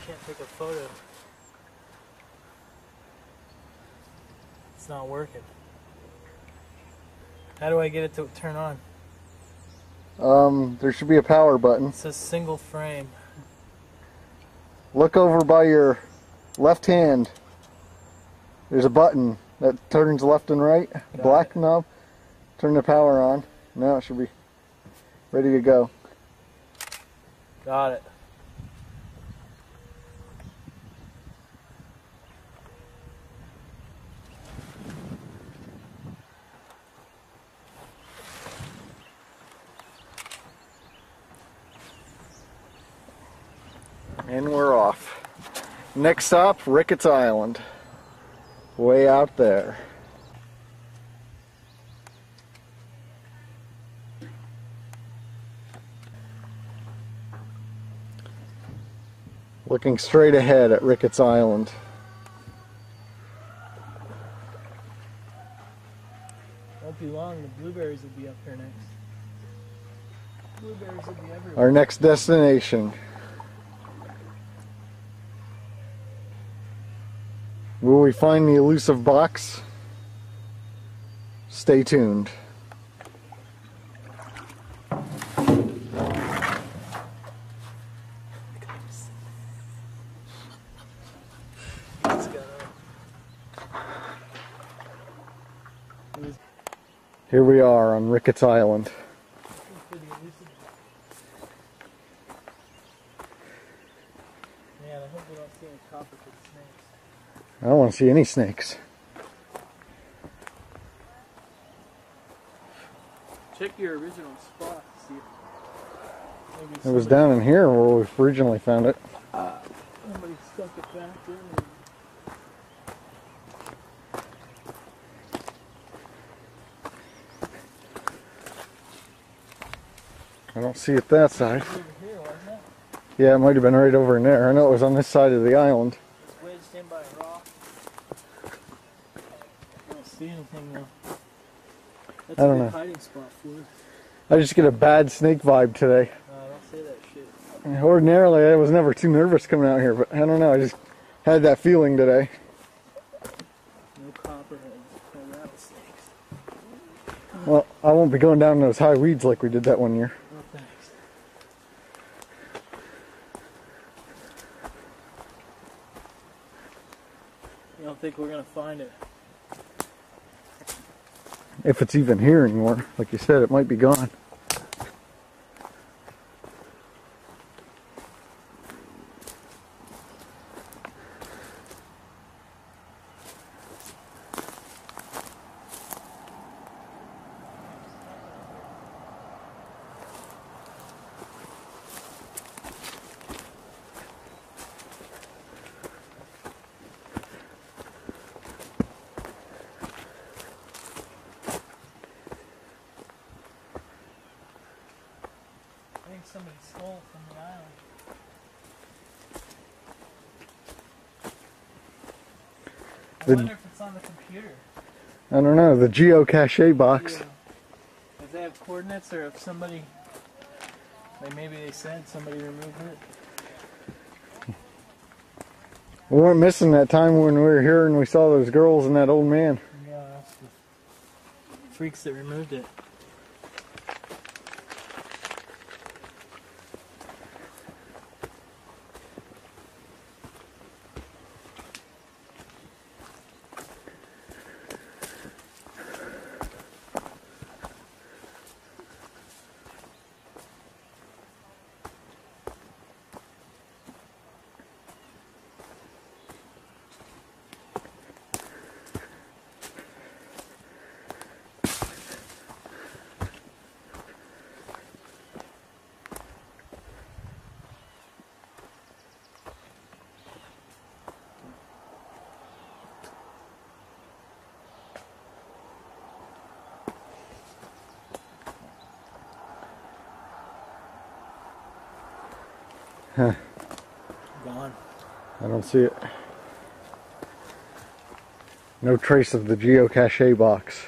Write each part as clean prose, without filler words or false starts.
Can't take a photo. It's not working. How do I get it to turn on? There should be a power button. It says single frame. Look over by your left hand. There's a button that turns left and right. Black knob. Turn the power on. Now it should be ready to go. Got it. And we're off. Next stop, Rickett Island. Way out there. Looking straight ahead at Rickett Island. Won't be long, the blueberries will be up here next. Blueberries will be everywhere. Our next destination. Will we find the elusive box? Stay tuned. Here we are on Rickett Island. Man, I hope we don't see any copperhead snakes. I don't want to see any snakes. Check your original spot to see if It was down in here where we originally found it. somebody stuck it back in. I don't see it that side. Over here, wasn't it? Yeah, it might have been right over in there. I know it was on this side of the island. It's wedged in by a rock. I don't see anything though. That's I don't a good know. hiding spot for it. I just get a bad snake vibe today. Don't say that shit. Ordinarily, I was never too nervous coming out here, but I don't know. I just had that feeling today. No copperheads, no rattlesnakes. Well, I won't be going down those high weeds like we did that one year. No thanks. You don't think we're gonna find it? If it's even here anymore. Like you said, it might be gone. I think somebody stole it from the island. I wonder if it's on the computer. I don't know, the geocache box. Yeah. If they have coordinates or if somebody, like maybe they said somebody removed it. We weren't missing that time when we were here and we saw those girls and that old man. Yeah, that's the freaks that removed it. Huh. Gone. I don't see it. No trace of the geocache box.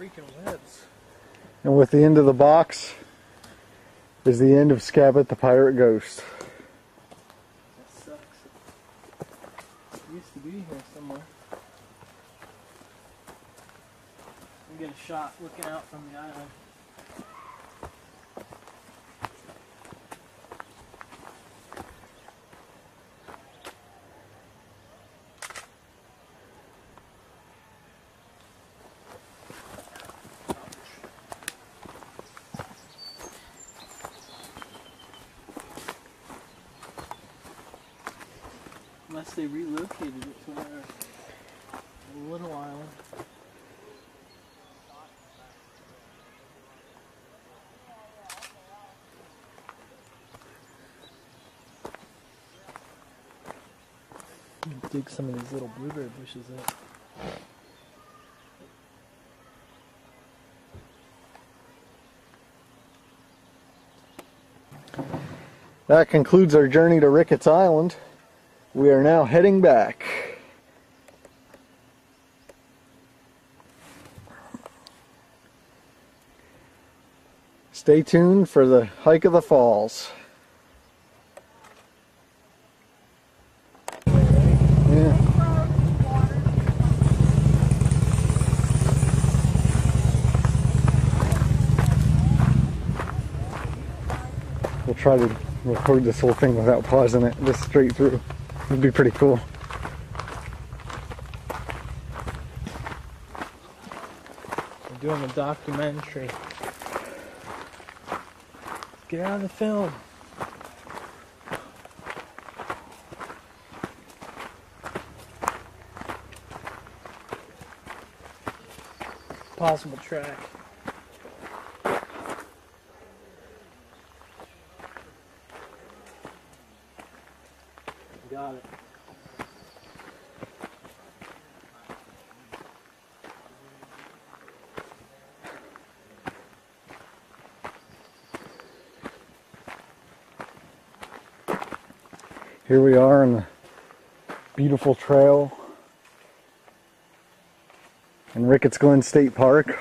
freaking webs. And with the end of the box is the end of Scabbit the Pirate Ghost. That sucks. It used to be here somewhere. We get a shot looking out from the island. Unless they relocated it somewhere. A little island. Dig some of these little blueberry bushes up. That concludes our journey to Rickett's Island. We are now heading back. Stay tuned for the hike of the falls. Yeah. We'll try to record this whole thing without pausing it, just straight through. It'd be pretty cool. We're doing a documentary. Get out of the film. Possible track. Got it. Here we are in the beautiful trail in Ricketts Glen State Park,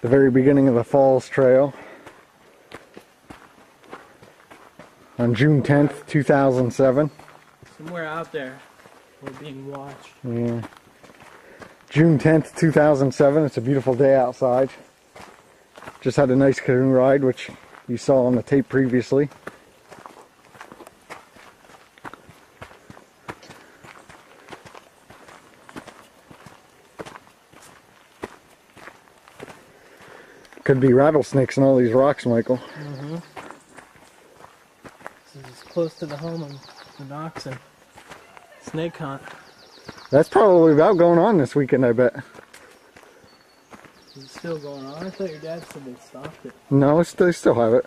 the very beginning of the Falls Trail, on June 10th, 2007. Somewhere out there, we're being watched. Yeah. June 10th, 2007. It's a beautiful day outside. Just had a nice canoe ride, which you saw on the tape previously. Could be rattlesnakes in all these rocks, Michael. Mm-hmm. This is close to the home of the Knox and snake hunt. That's probably about going on this weekend, I bet. Is it still going on? I thought your dad said they stopped it. No, they still have it.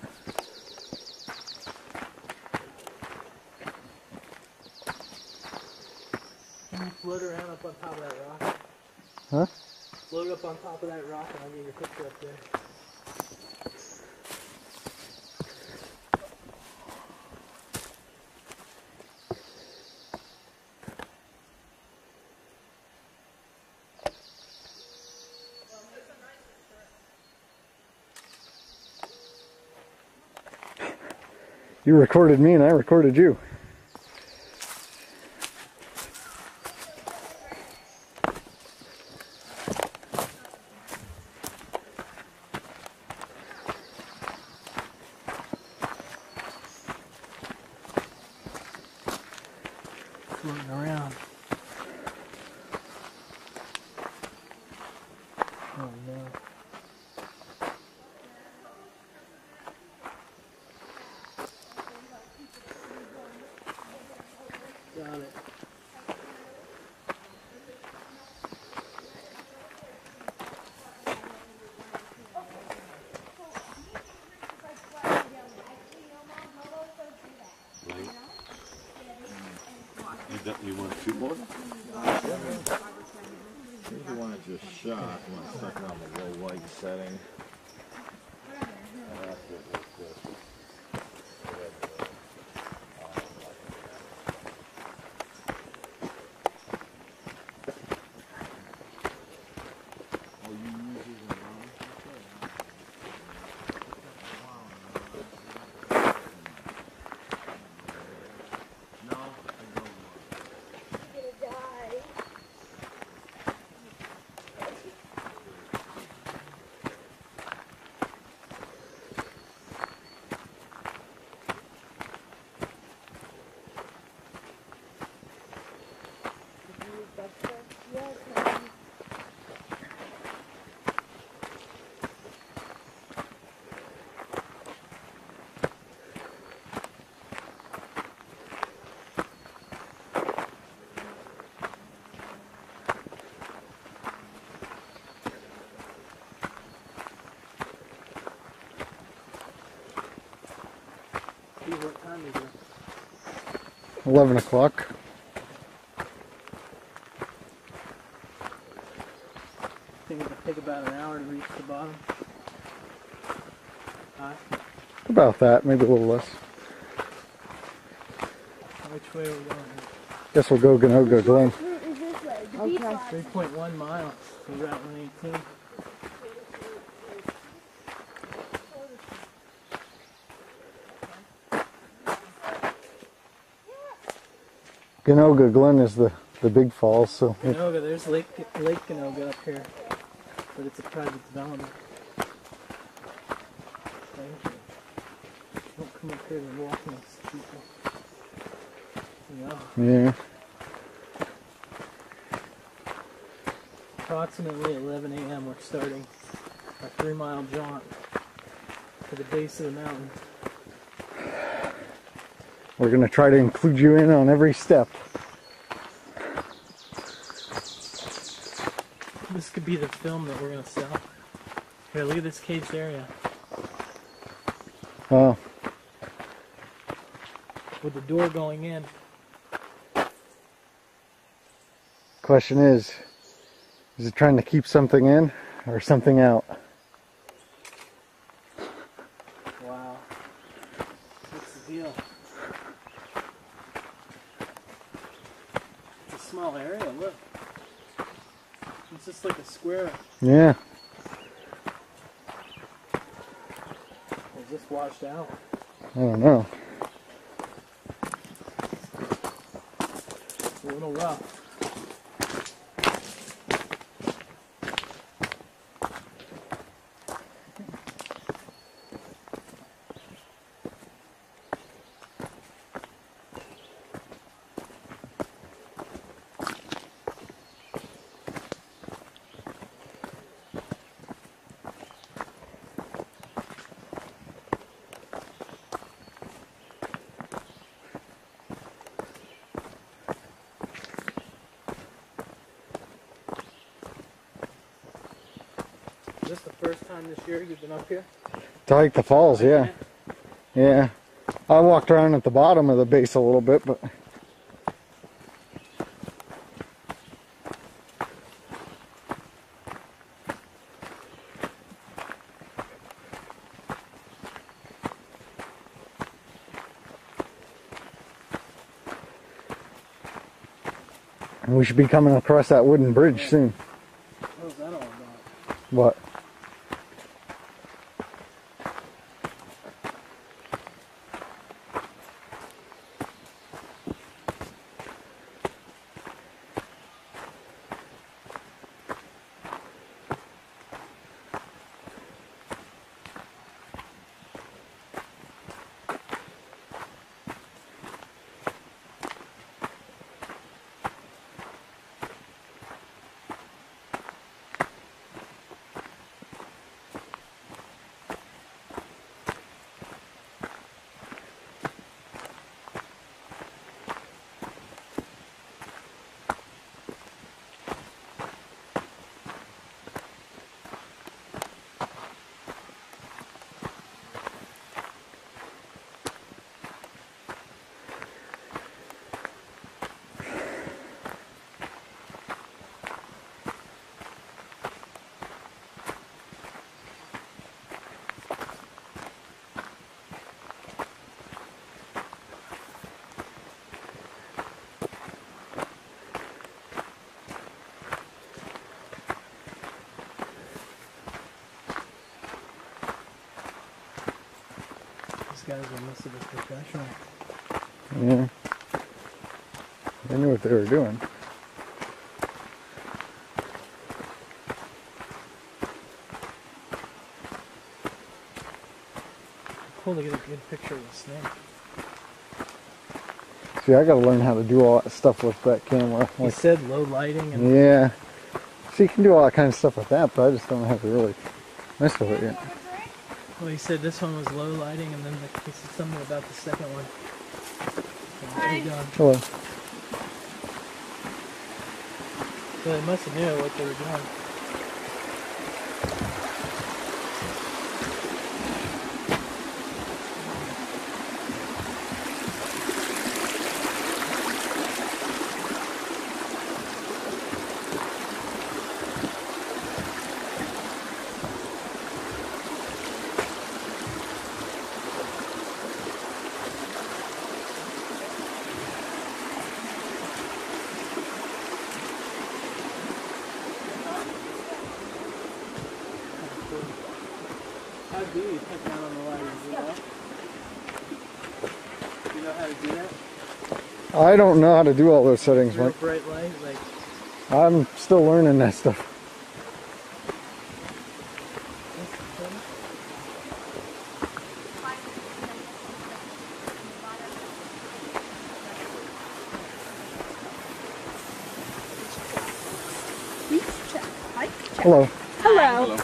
Can you float around up on top of that rock? Huh? Float up on top of that rock and I'll get your picture up there. You recorded me and I recorded you. Floating around. Oh no. Got it. You want to shoot more? You want to just shot. You want to stuck around the low light setting. Oh, you 11 o'clock. I think it'll take about an hour to reach the bottom. About that, maybe a little less. Which way are we going? Guess we'll go Ganoga Glen. Which route is this way? The beach line. 3.1 miles to Route 118. Ganoga Glen is the big falls, so Ganoga, there's Lake Ganoga up here, but it's a private development. Thank you. Don't come up here and walk next to people. You know. yeah. Approximately 11 a.m. we're starting our 3-mile jaunt to the base of the mountain. We're going to try to include you in on every step. This could be the film that we're going to sell. Here, look at this caged area. Oh, With the door going in. question is it trying to keep something in or something out? Wow. What's the deal? It's a small area, look. It's just like a square. Yeah. It's just washed out. I don't know. It's a little rough. Is this the first time this year you've been up here? To hike the falls, yeah. Yeah. I walked around at the bottom of the base a little bit, but we should be coming across that wooden bridge soon. What was that all about? What? These guys are must have been professional. Yeah. They knew what they were doing. Cool to get a good picture of the snake. See, I gotta learn how to do all that stuff with that camera. He said low lighting and Yeah. See, you can do all that kind of stuff with that, but I just don't know how to really mess with it yet. well, he said this one was low lighting, and then he said something about the second one. So, there you go. Hello. So they must have knew what they were doing. How do you put down on the ladder? Do you know how to do that? I don't know how to do all those settings, Real Mike. bright light, like I'm still learning that stuff. Hello. Hello.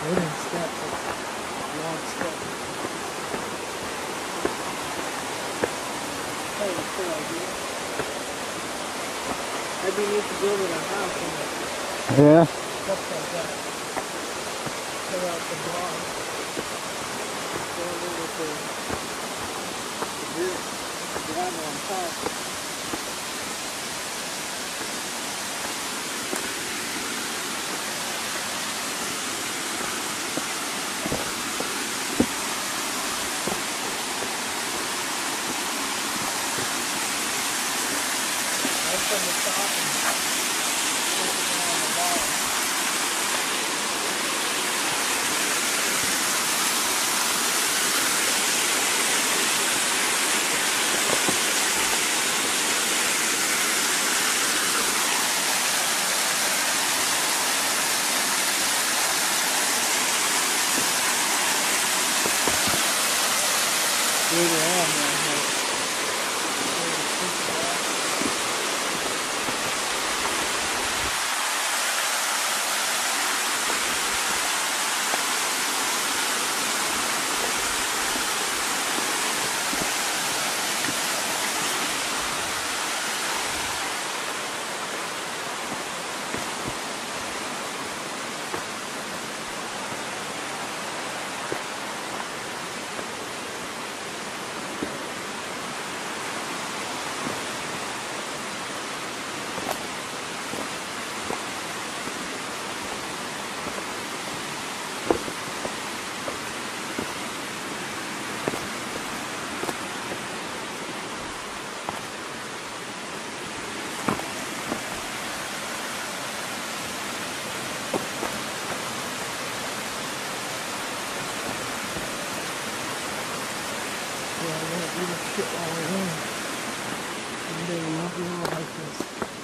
wooden steps, long steps. That was a cool idea. That'd be neat to build in a house and Yeah. stuff like that. Cut out the block. Go in with the roof, gravel on top. From the top and put it down on the bottom. Later on, man.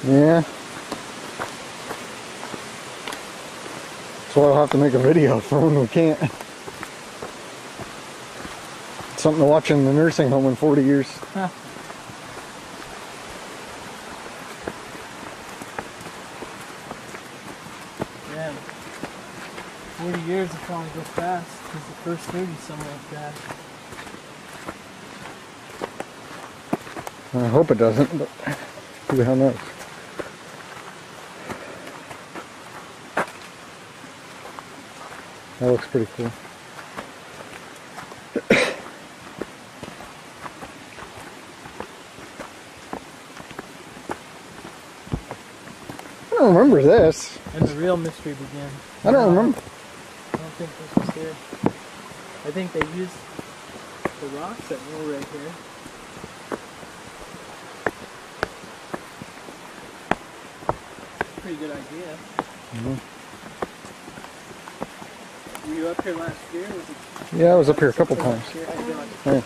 Yeah. So I'll have to make a video for when we can't. Something to watch in the nursing home in 40 years. Huh. Yeah. 40 years will probably go fast, because the first 30 something like that. I hope it doesn't, but who the hell knows? That looks pretty cool. I don't remember this. And the real mystery began. I don't remember. I don't think this was here. I think they used the rocks that were right here. Pretty good idea. Mm-hmm. Were you up here last year? Was it? Yeah, I was up here a couple times. Yeah.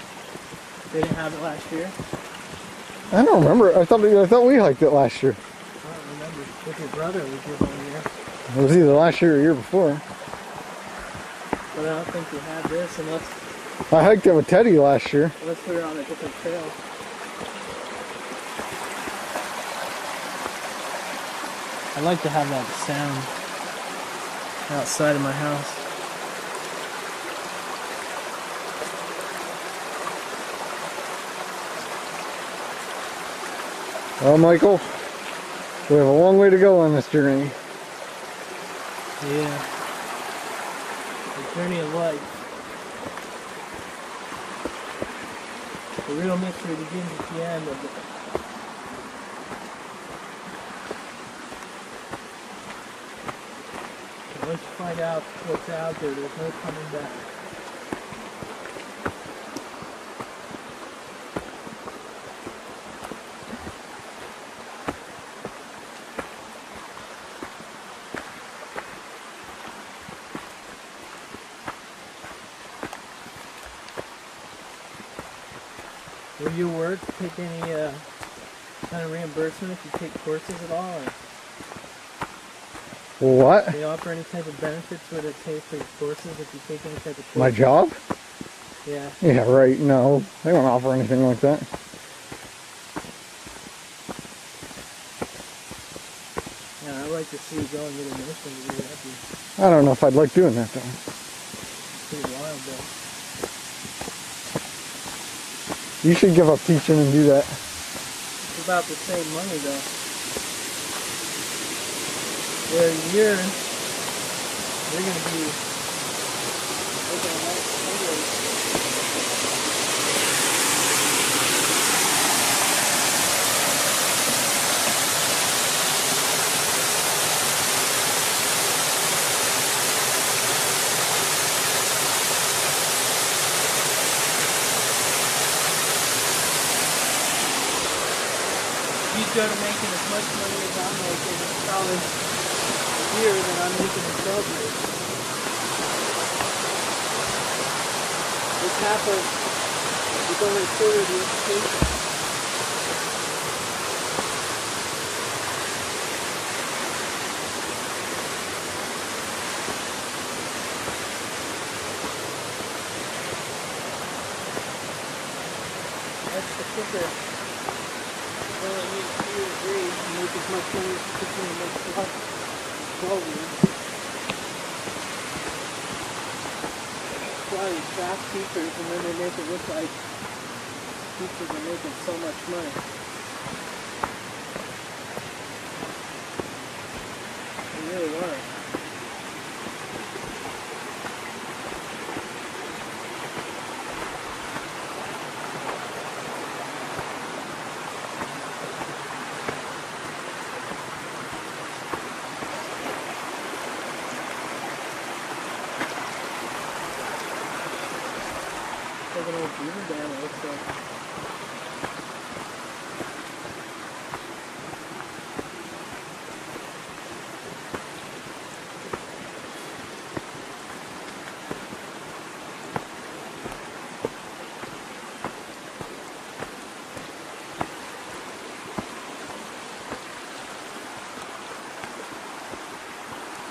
They didn't have it last year? I don't remember. I thought we hiked it last year. I don't remember. With your brother we did 1 year. It was either last year or the year before. But I don't think we had this unless I hiked it with Teddy last year. we were on a different trail. I like to have that sound outside of my house. Well, Michael, we have a long way to go on this journey. Yeah. The journey of life. The real mystery begins at the end of it. And once you find out what's out there, there's no coming back. Will your work take any kind of reimbursement if you take courses at all? Or What? do they offer any type of benefits where they pay for your courses if you take any type of course? My job? Yeah. Yeah, right. No, they don't offer anything like that. Yeah, I'd like to see you go and get a mission to do that. That'd be I don't know if I'd like doing that though. pretty wild, though. You should give up teaching and do that. It's about the same money, though. Where you're going to be making a nice fundraiser. You go to making as much money as I'm making, it's probably here than I'm making in Belgrade. It's half of, it's only a quarter of the education. That's the kicker. You only need 2 or 3 to make as much money as you continue to make 12 years. That's why we draft teachers and then they make it look like teachers are making so much money. They really are. Like an old beaver dam, it looks like.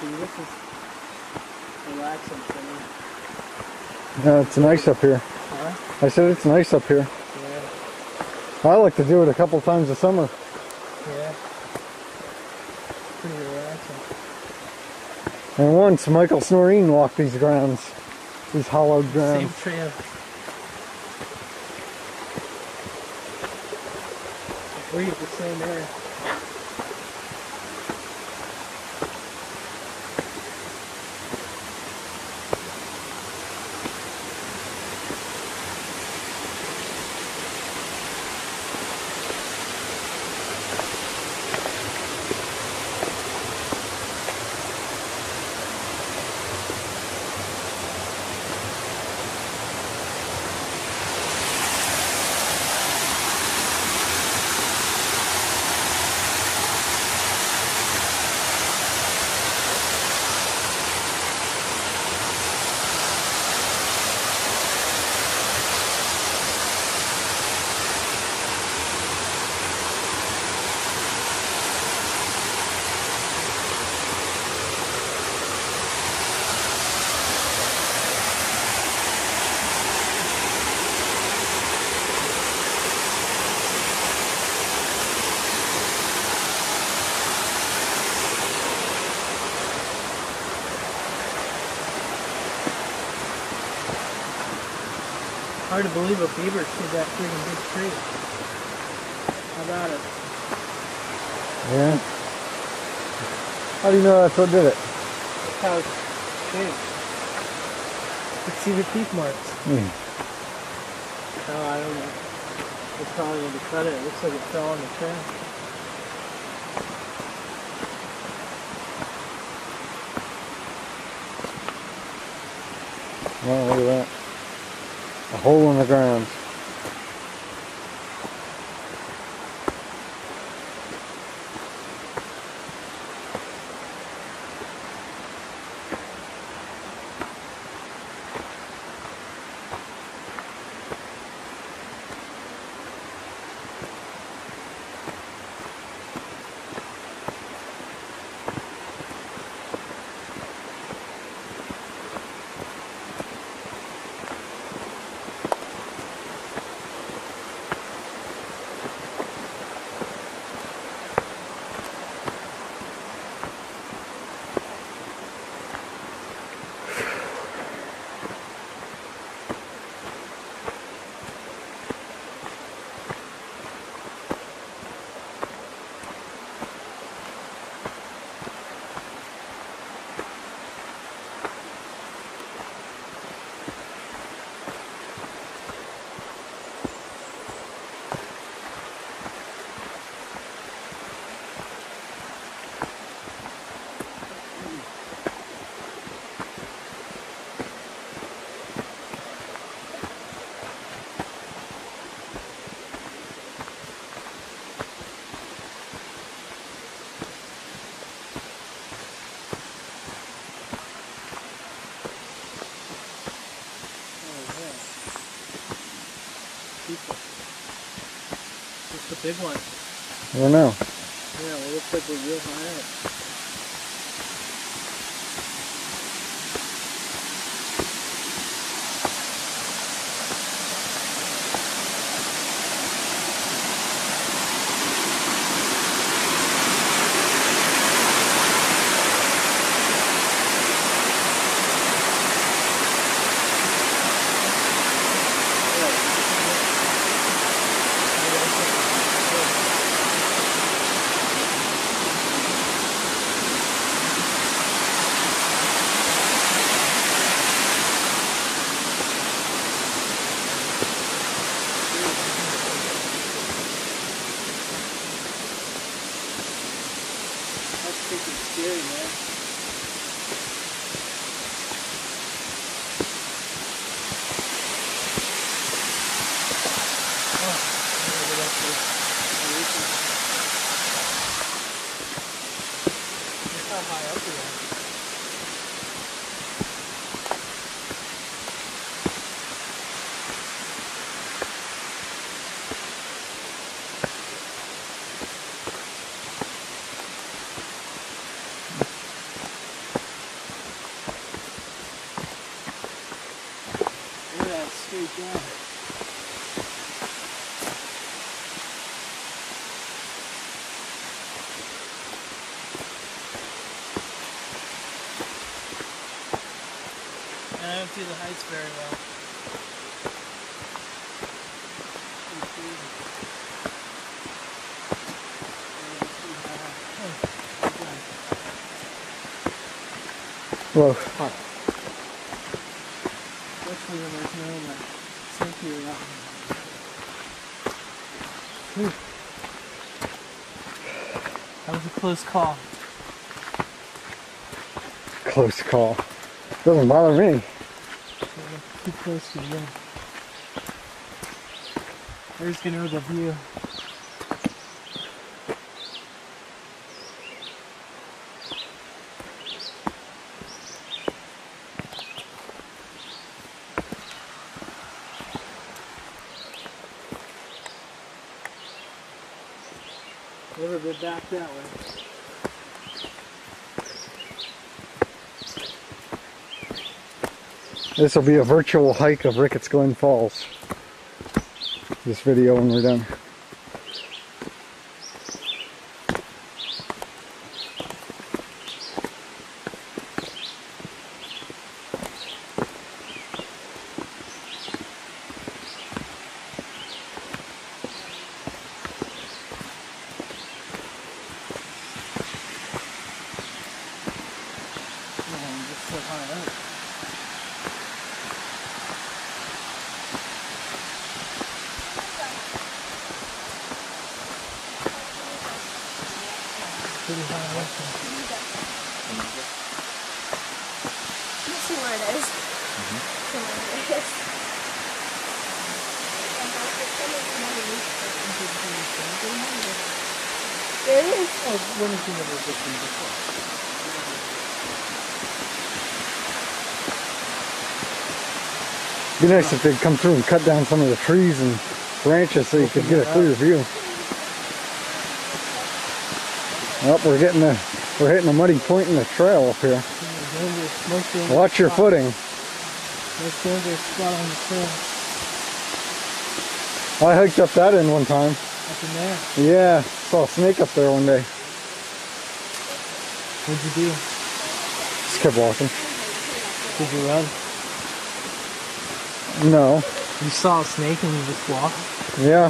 See, this is relaxing for me. Yeah, it's nice up here. Huh? I said it's nice up here. Yeah. I like to do it a couple times a summer. Yeah. Pretty relaxing. And once Michael Snoreen walked these grounds, these hollowed Same grounds. trail. Breathe the same air. Hard to believe a beaver chewed that freaking big tree. How about it? Yeah. How do you know that's what did it? That's how it's big. You can see the teeth marks. Hmm. Oh, I don't know. It's probably going to cut it. It looks like it fell on the trail. Wow, look at that. A hole in the ground. What's the big one? I don't know. Yeah, it looks like we're real high up. That's freaking scary, man. Oh, look how high up we are. Look at that straight down. And I don't see the heights very well. Whoa. Especially when there's no safety around. That was a close call. Close call. Doesn't bother me. Too close to you. There's gonna be the view. Never been back that way. This will be a virtual hike of Rickett's Glen Falls. This video when we're done. Let's see where it is. See where it is. There it is. Oh, when has he never been before? Be nice if they'd come through and cut down some of the trees and branches so you could get a clear view. Oh, we're hitting a muddy point in the trail up here. Watch your footing. Most dangerous spot on the trail. I hiked up that end one time. Up in there. Yeah, saw a snake up there one day. What'd you do? Just kept walking. Did you run? No. You saw a snake and you just walked? Yeah.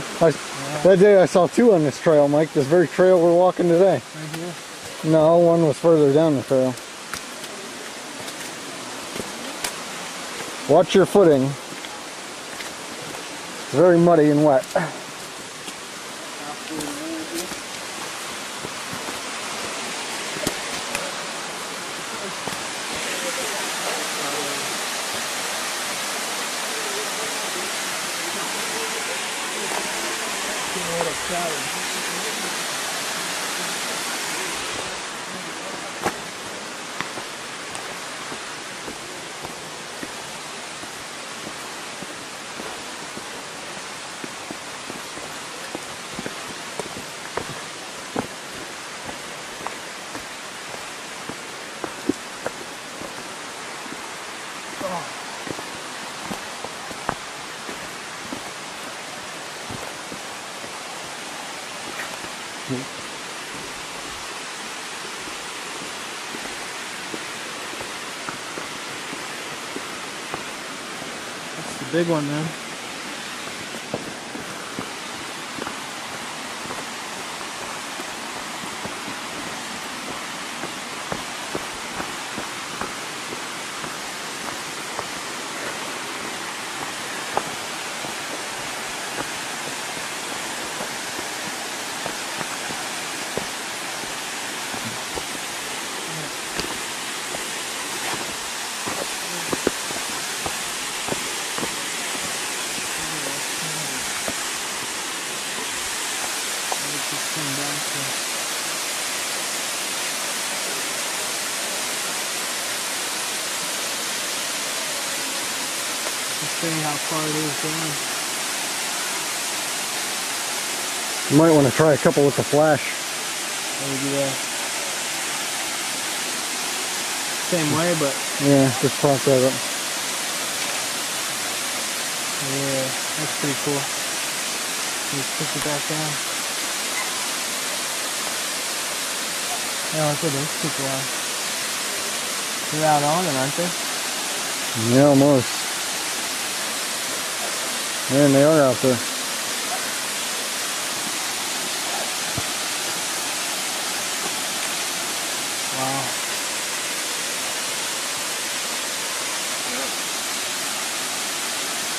That day I saw two on this trail, Mike. This very trail we're walking today. Right here? No, one was further down the trail. Watch your footing. It's very muddy and wet. That's the big one, man. See how far it is down. You might want to try a couple with the flash. Maybe same way, but Yeah, just prop that up. yeah, that's pretty cool. Just push it back down. Yeah, look at those people are. They're out on it, aren't they? Yeah, almost. Man, they are out there. Wow.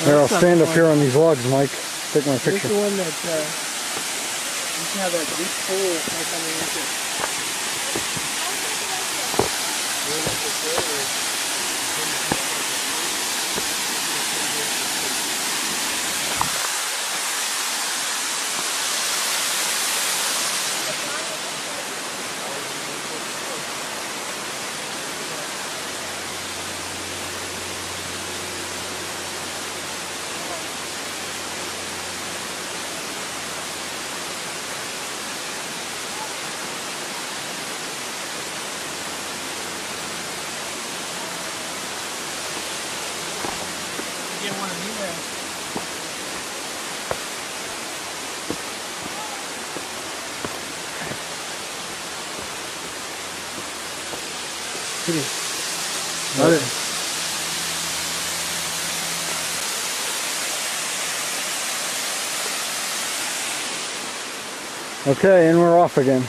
Here, I'll stand up here on these logs, Mike. Take my This picture. is the one that you can have that deep hole like on the inside. Get one of these there. Pretty. Got it. Okay, and we're off again.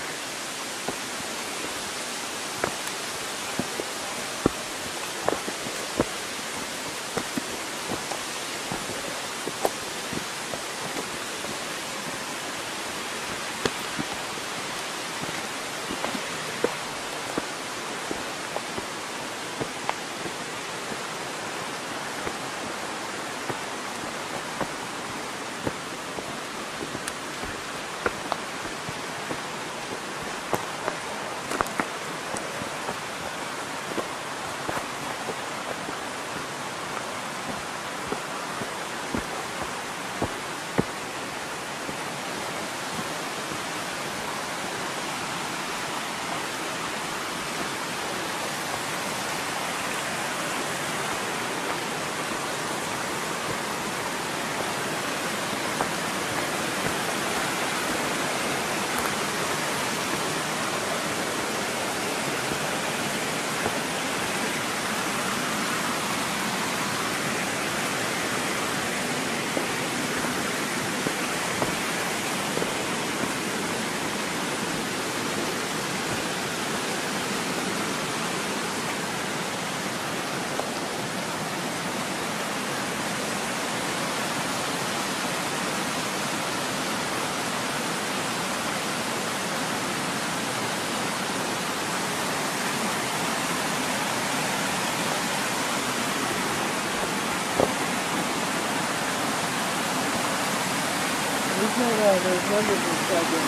No, there's numbers inside there.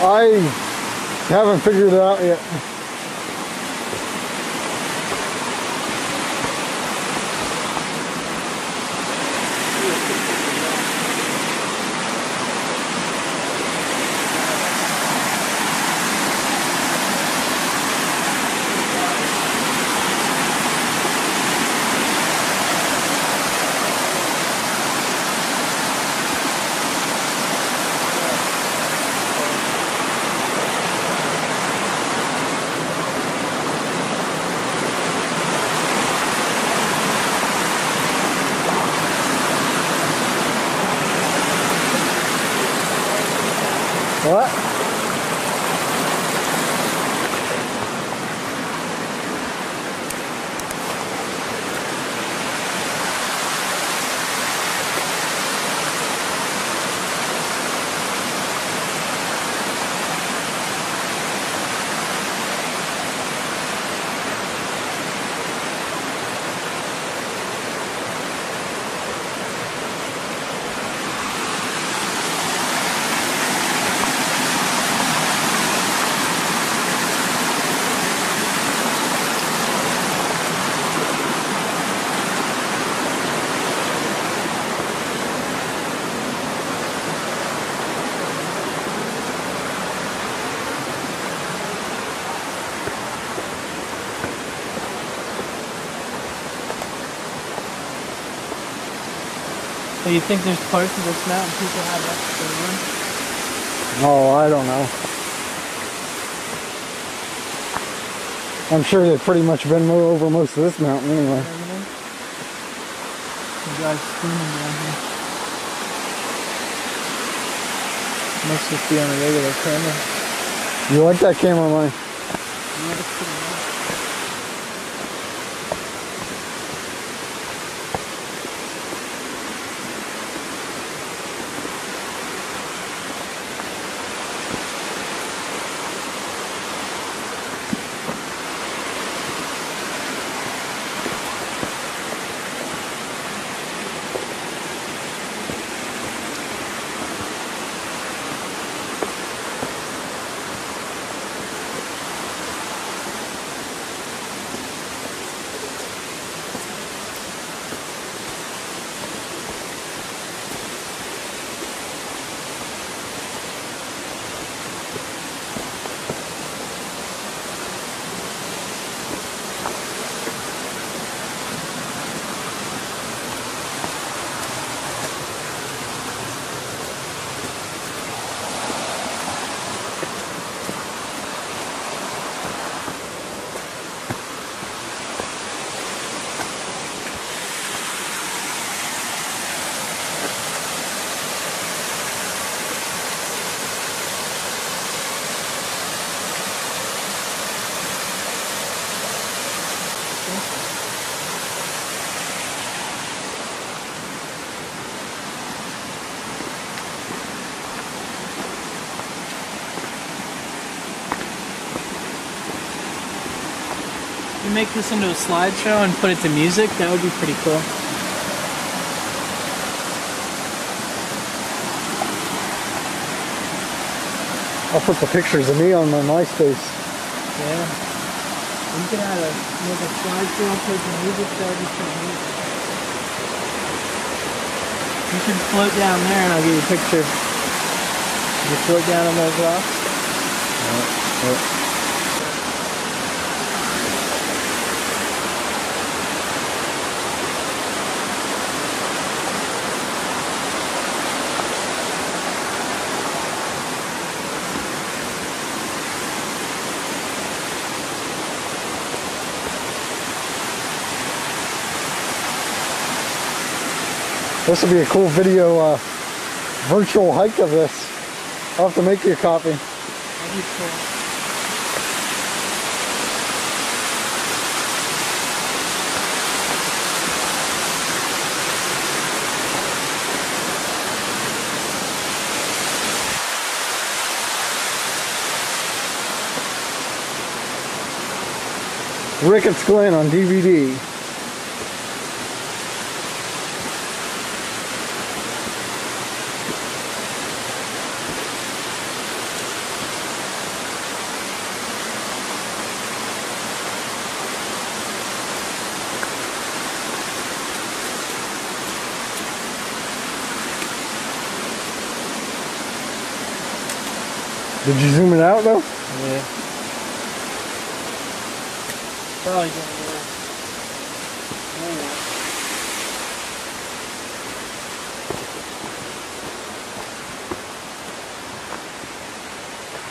I haven't figured it out yet. What? So you think there's parts of this mountain people have extra room? Oh, I don't know. I'm sure they've pretty much been over most of this mountain anyway. The guy's swimming down here. Must just be on a regular camera. You like that camera, Mike? Yeah, it's pretty nice. You make this into a slideshow and put it to music, that would be pretty cool. I'll put the pictures of me on my MySpace. Yeah. You could make a slideshow, put the music, that would be pretty neat. You should float down there and I'll get you a picture. You float down on those rocks? This would be a cool video, virtual hike of this. I'll have to make you a copy. That'd be cool. Rickett's Glen on DVD. Did you zoom it out though? Yeah. Probably gonna work. Anyway.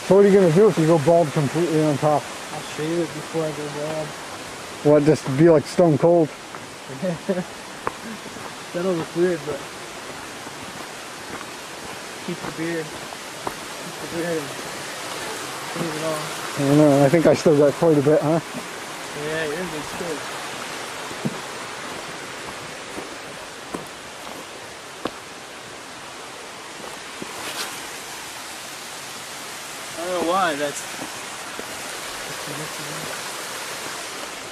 So what are you gonna do if you go bald completely on top? I'll shave it before I go bald. What, just be like stone cold? That'll look weird, but keep the beard. Keep the beard and shave it off. I don't know, I think I still got quite a bit, huh? Yeah, you're in good shape. I don't know why that's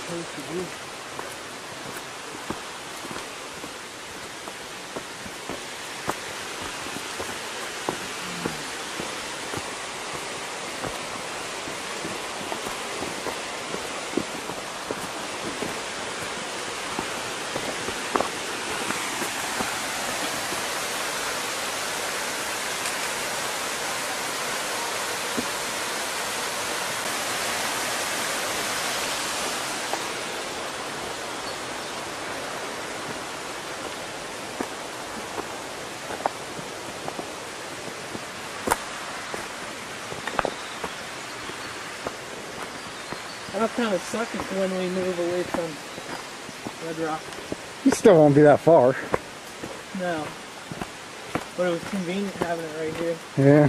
supposed to be. That'll kind of suck it when we move away from Red Rock. You still won't be that far. No. But it was convenient having it right here. Yeah.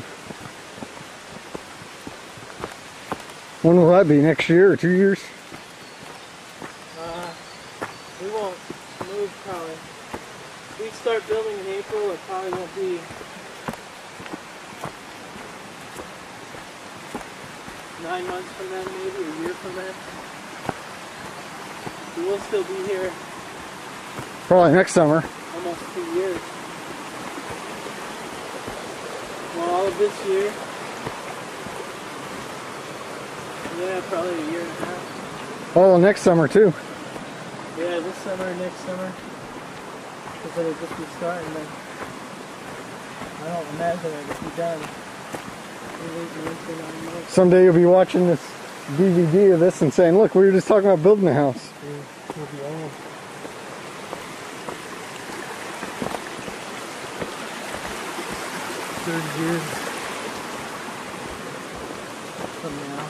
When will that be? Next year or 2 years? We won't move probably. If we start building in April, it probably won't be $9 months from then, maybe a year from then. We will still be here Probably next summer. almost 2 years. Well, all of this year. Yeah, probably a year and a half. Oh, next summer too. Yeah, this summer, next summer. Because it'll just be starting then. I don't imagine it'll be done. Someday you'll be watching this DVD of this and saying, look, we were just talking about building a house. We'll be old. Third years from now.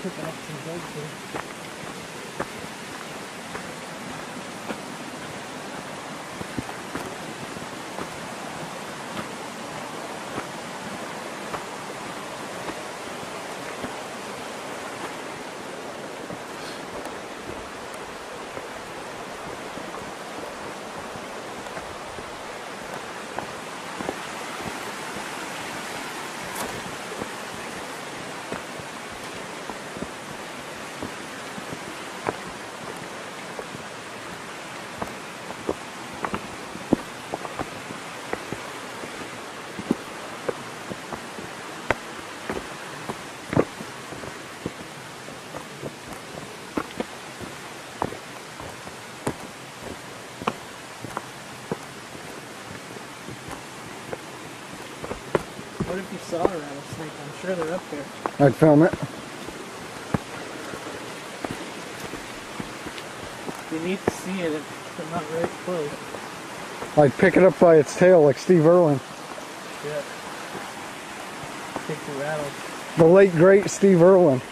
Picking up some bugs here. What if you saw a rattlesnake? I'm sure they're up there. I'd film it. You need to see it if they're not very close. I'd pick it up by its tail like Steve Irwin. Yeah. Take the rattle. The late, great Steve Irwin.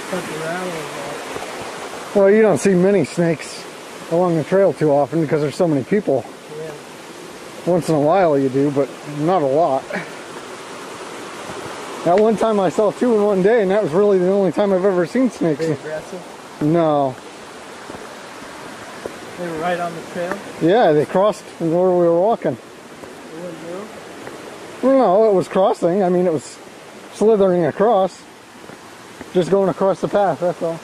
Cut the rattle off. Well, you don't see many snakes along the trail too often because there's so many people. Yeah. Once in a while you do, but not a lot. That one time I saw two in one day, and that was really the only time I've ever seen snakes. Very aggressive. No. They were right on the trail. Yeah, they crossed where we were walking. They wouldn't move. Well, no, it was crossing. I mean, it was slithering across. Just going across the path, that's all.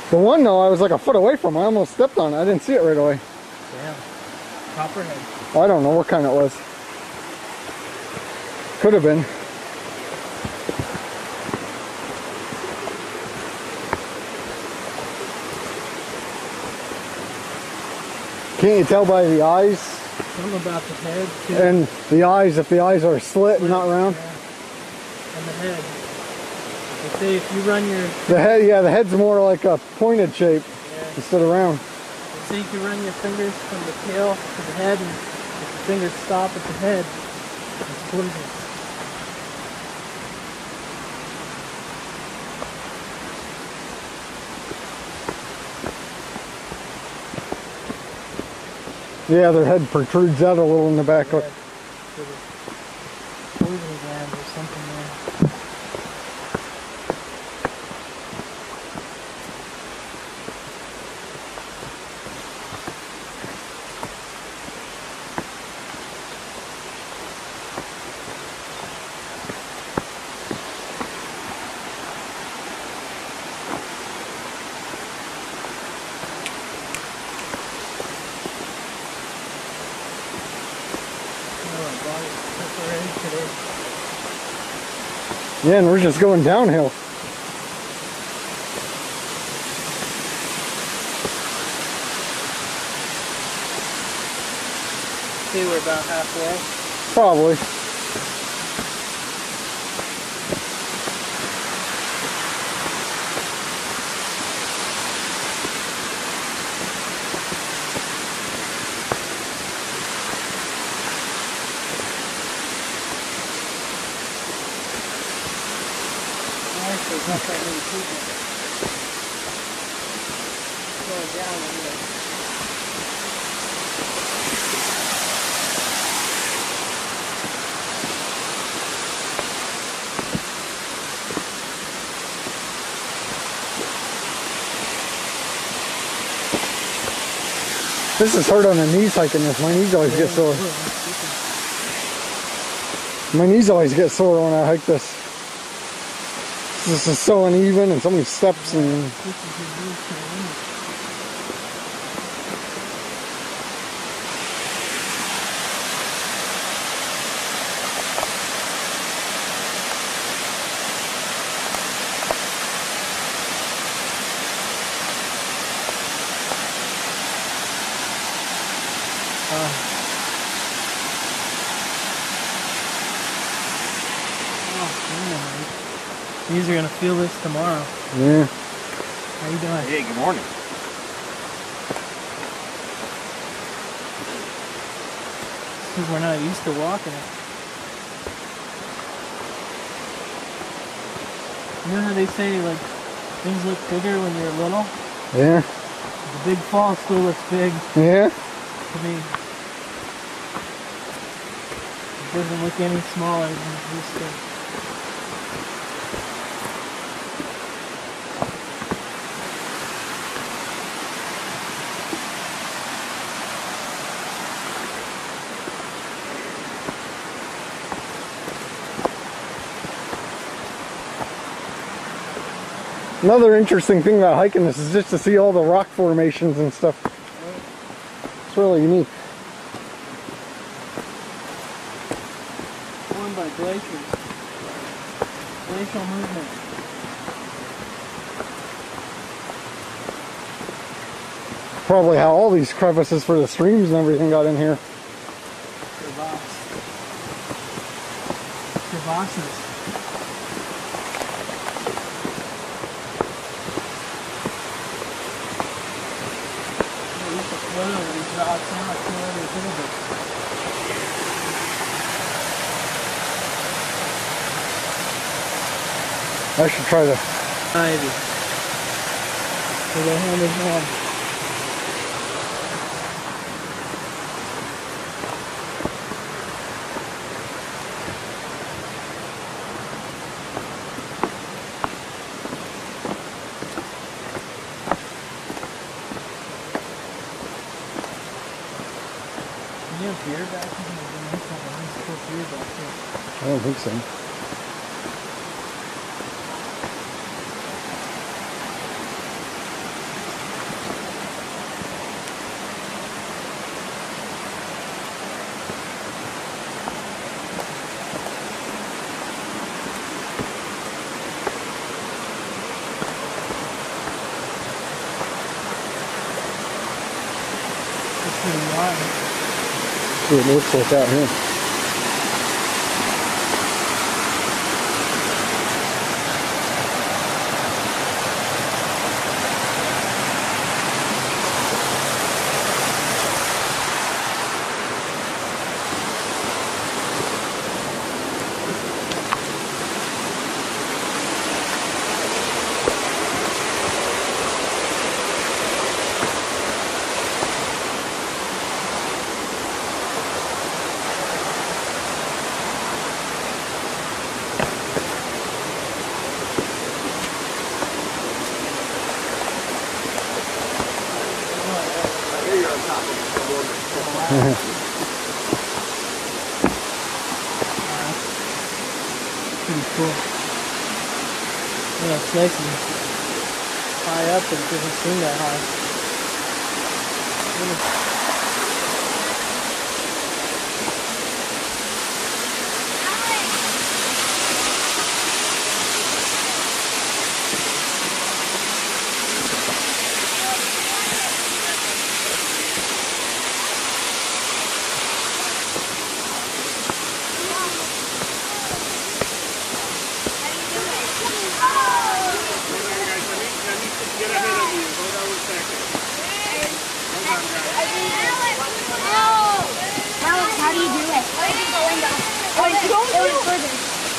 The one, though, I was like a foot away from. I almost stepped on it. I didn't see it right away. Damn. Copperhead. I don't know what kind it was. Could have been. Can't you tell by the eyes? Something about the head, too. And the eyes, if the eyes are slit and not round. Yeah. And the head. They say if you run your... The head, yeah, the head's more like a pointed shape instead of round. They say if you run your fingers from the tail to the head, and if the fingers stop at the head, it's poisonous. Yeah, their head protrudes out a little in the back. Yeah, poison gland or something there. Yeah, and we're just going downhill. See, we're about halfway. Probably. There's not that many people. Going down anyway. This is hard on the knees hiking this. My knees always get sore. My knees always get sore when I hike this. This is so uneven and so many steps and... These are gonna feel this tomorrow. Yeah. How you doing? Hey, good morning. Because we're not used to walking it. You know how they say like things look bigger when you're little? Yeah. The big fall still looks big Yeah. to me. It doesn't look any smaller than it used to. Another interesting thing about hiking this is just to see all the rock formations and stuff. It's really unique. Formed by glaciers. Glacial movement. Probably how all these crevices for the streams and everything got in here. Crevasses. I should try to... Ivy. So the hand is warm. You have beer back in the deer back here. I don't think so. See what it looks like out here. Pretty cool. Yeah, it's nice and high up, but it doesn't seem that high. How do you do it?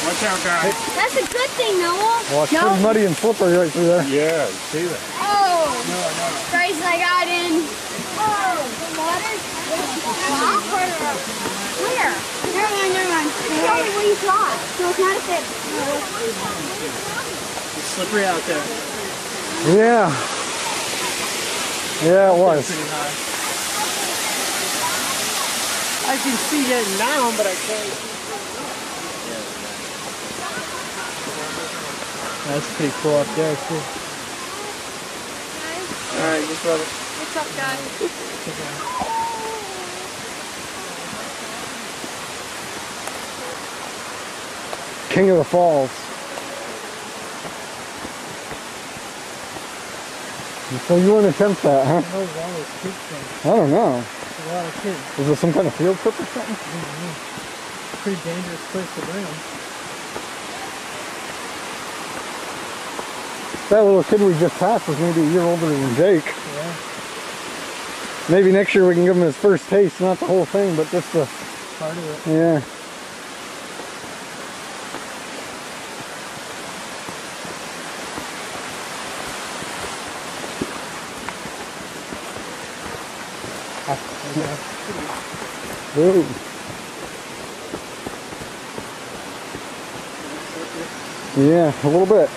Watch out, guys. That's a good thing, Noah. Well, it's pretty muddy and slippery right through there. Yeah, you see that? Oh! Christ, I got in. Oh, the water? Where? Never mind, never mind. Tell me what you thought. No, it's not a fish. It's slippery out there. Yeah. Yeah, it was. Pretty high. I can see it now, but I can't. That's pretty cool up there too. Alright, just rub it. What's up, guys? King of the Falls. So you wouldn't attempt that, huh? What is all this kids thing? I don't know. There's a lot of kids. Is it some kind of field trip or something? Pretty dangerous place to bring them. That little kid we just passed was maybe a year older than Jake. Yeah. Maybe next year we can give him his first taste, not the whole thing, but just the... Part of it. Yeah. Ooh. Yeah, a little bit.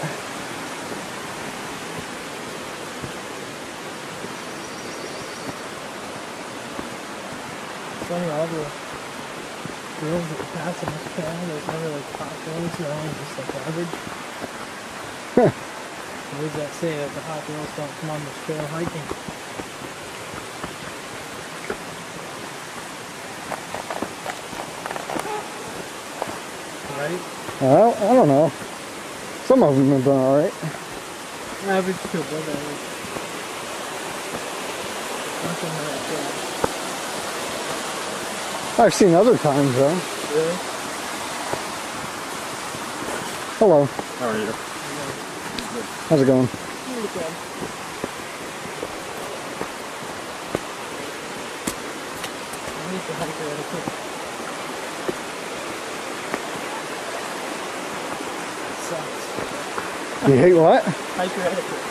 Funny, all the girls that pass in this town, there's never like hot girls, they're only just like average. What does that say? That the hot girls don't come on this trail hiking? Right? Well, I don't know. Some of them have done alright. Average to above average. Nothing like that. I've seen other times though. Really? Hello. How are you? How's it going? Really good. I need to hike really quick. Sucks. You hate what? Hiker etiquette.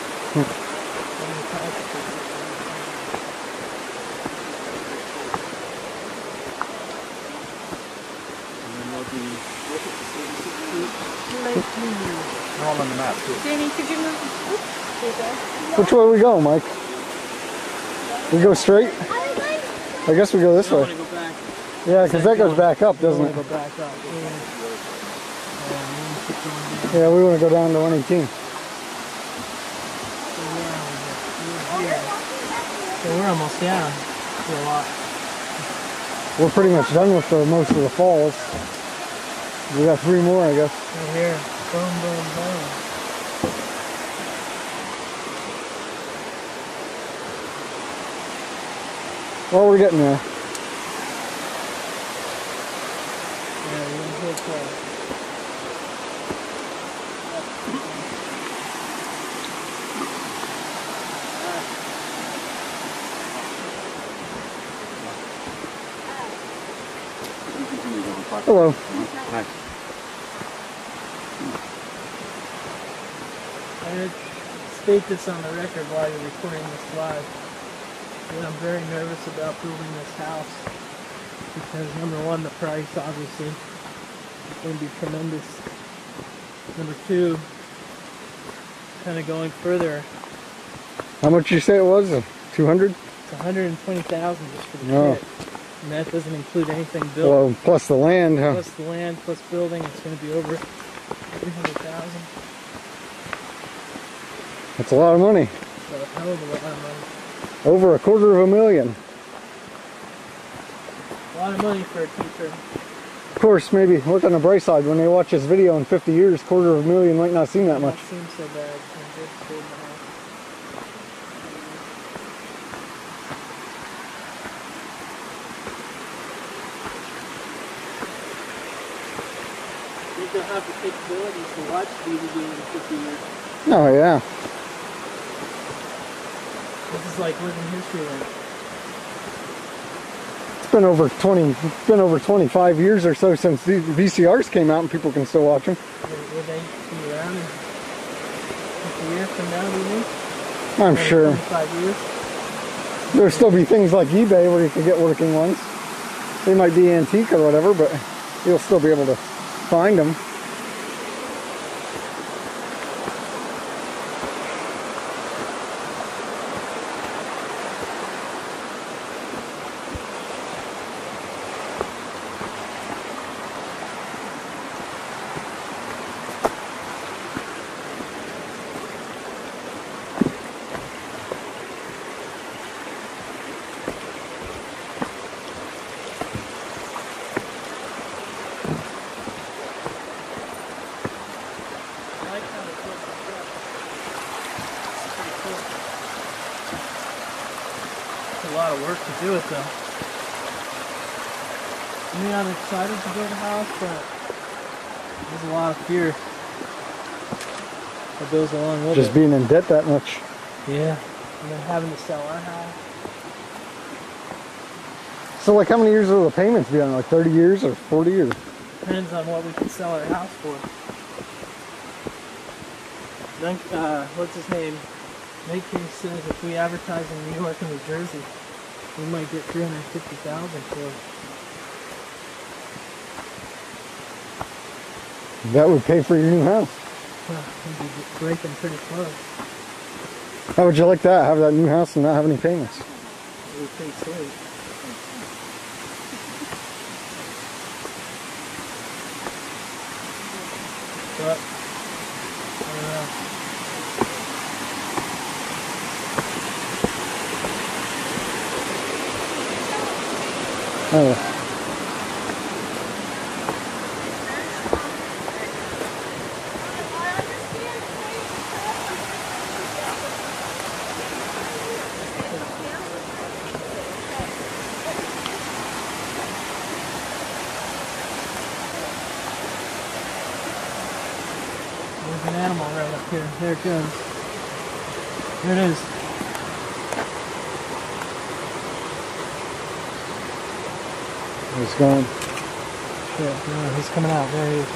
They're all on the map, too. Danny, could you move? Which way we go, Mike? We go straight? I guess we go this I way. want to go back. Yeah, because that goes back up, doesn't it? Go back up. Yeah, we want to go down to 118. So we're almost down to a lot. We're pretty much done with most of the falls. We got 3 more, I guess. Right here. Boom, boom, boom. Well, we're getting there. Yeah, we're gonna hit Hello. Hi. I'm going to state this on the record while you're recording this live. That I'm very nervous about building this house because number one, the price obviously is going to be tremendous. Number two, kind of going further, How much did you say it was? 200? it's $120,000 just for the Oh. kit, and that doesn't include anything built. Well, plus the land, huh? Plus the land, plus building, it's going to be over $300,000. That's a lot of money. So a hell of a lot of money. Over $250,000. A lot of money for a teacher. Of course, maybe look on the bright side. When they watch this video in 50 years, $250,000 might not seem that much. It seems so bad. I'm just building the house. I think they'll have the capabilities to watch DVD in 50 years. Oh, yeah. This is like living history. Like, It's been over 25 years or so since these VCRs came out, and people can still watch them. will they be around in 50 years from now, do you think? I'm Maybe sure 25 years? there'll still be things like eBay where you can get working ones. They might be antique or whatever, but you'll still be able to find them. I like how they built the truck. It's pretty cool. It's a lot of work to do it though. I mean, I'm excited to build a house, but there's a lot of fear that goes along with Just it. being in debt that much. Yeah. And then having to sell our house. So like how many years will the payments be on? Like 30 years or 40 or? Depends on what we can sell our house for. Then, what's his name? Rickett says if we advertise in New York and New Jersey, we might get $350,000 for it. That would pay for your new house. Well, we'd be breaking pretty close. How would you like that? Have that new house and not have any payments? It would be pretty sweet. But, I don't know. Oh. There's an animal right up here. There it goes. There it is. It's gone. Shit, no, he's coming out. There he is.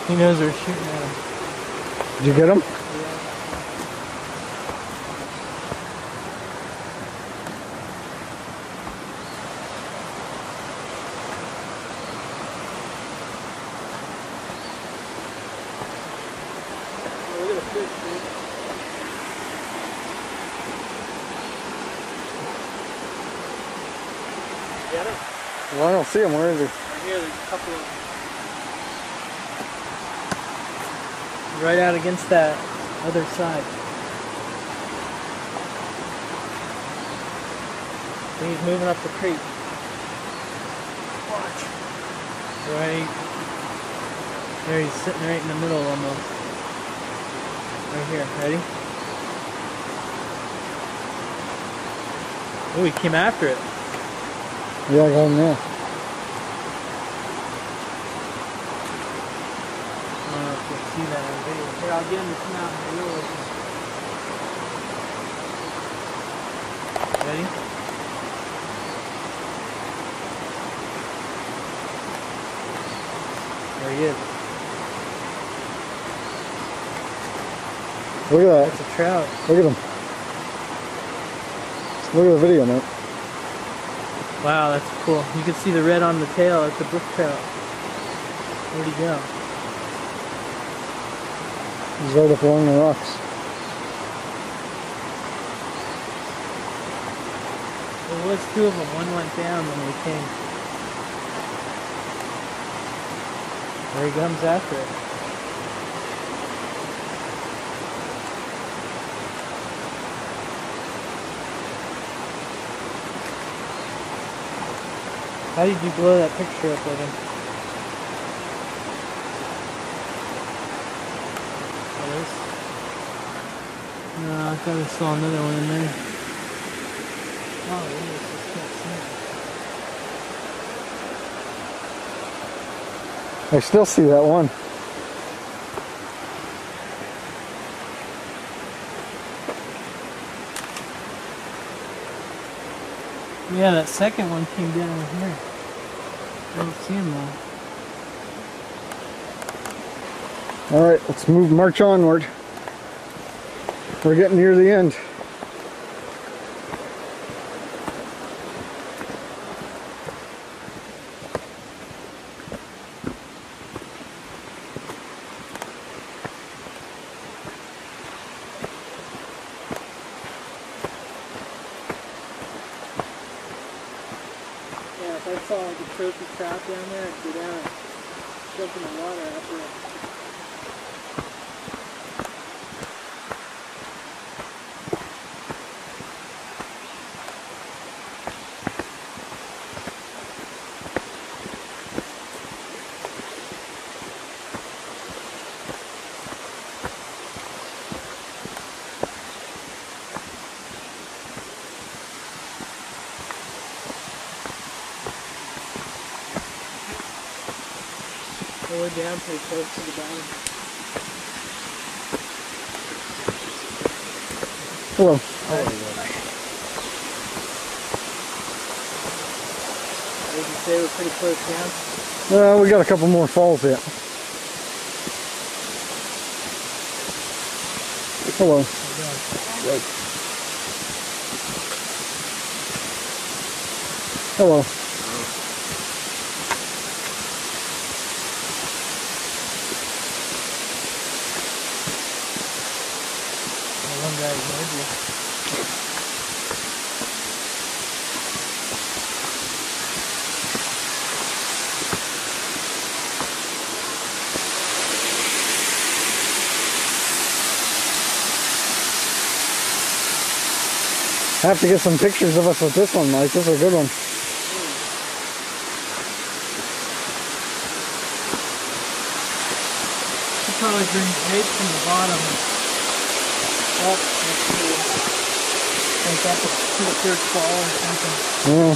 He knows they're shooting at him. Did you get him? Oh, look at the fish, dude. Well, I don't see him. Where is he? Right here, there's a couple of... Right out against that other side. So he's moving up the creek. Watch. Right there, he's sitting right in the middle almost. Right here, ready? Oh, he came after it. Yeah, I got him now. I don't know if you can see that on video. Here, I'll get him to come out in the reel with you. Ready? There he is. Look at that. That's a trout. Look at him. Look at the video, mate. Wow, that's cool. You can see the red on the tail. It's a brook trout. Where'd he go? He's right up along the rocks. There was two of them. One went down when we came. There he comes after it. How did you blow that picture up with him? No, I thought I saw another one in there. Oh, we just can't see it. I still see that one. Yeah, that second one came down here. I don't see him though. All right, let's march onward. We're getting near the end. Yeah, if I saw like a trophy trout down there, I'd go down and jump in the water after it. We're down pretty close to the bottom. Hello. Would you say we're pretty close down? Well, we got a couple more falls yet. Hello. Hello. One guy ignored you. I have to get some pictures of us with this one, Mike. This is a good one. He probably brings bait from the bottom. Oh, that's cool. Like that's to the third fall or something. Yeah.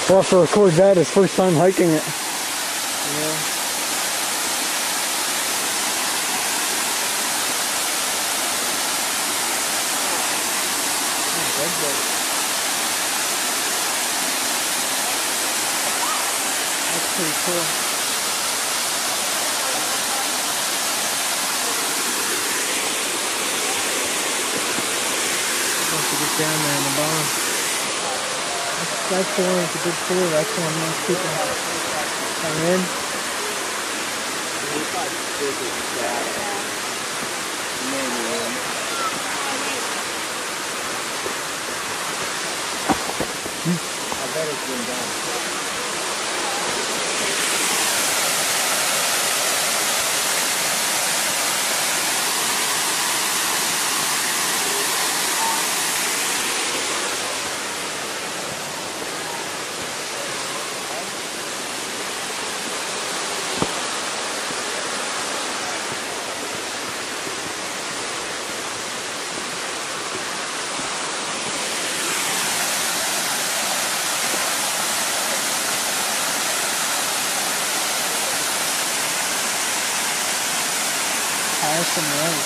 We'll have to record that his first time hiking it. Yeah. Oh, dead boat. That's pretty cool. Once you get down there in the bottom. That's the one with the big pool. That's the one most people are in. I bet it's been done. Tiresome road.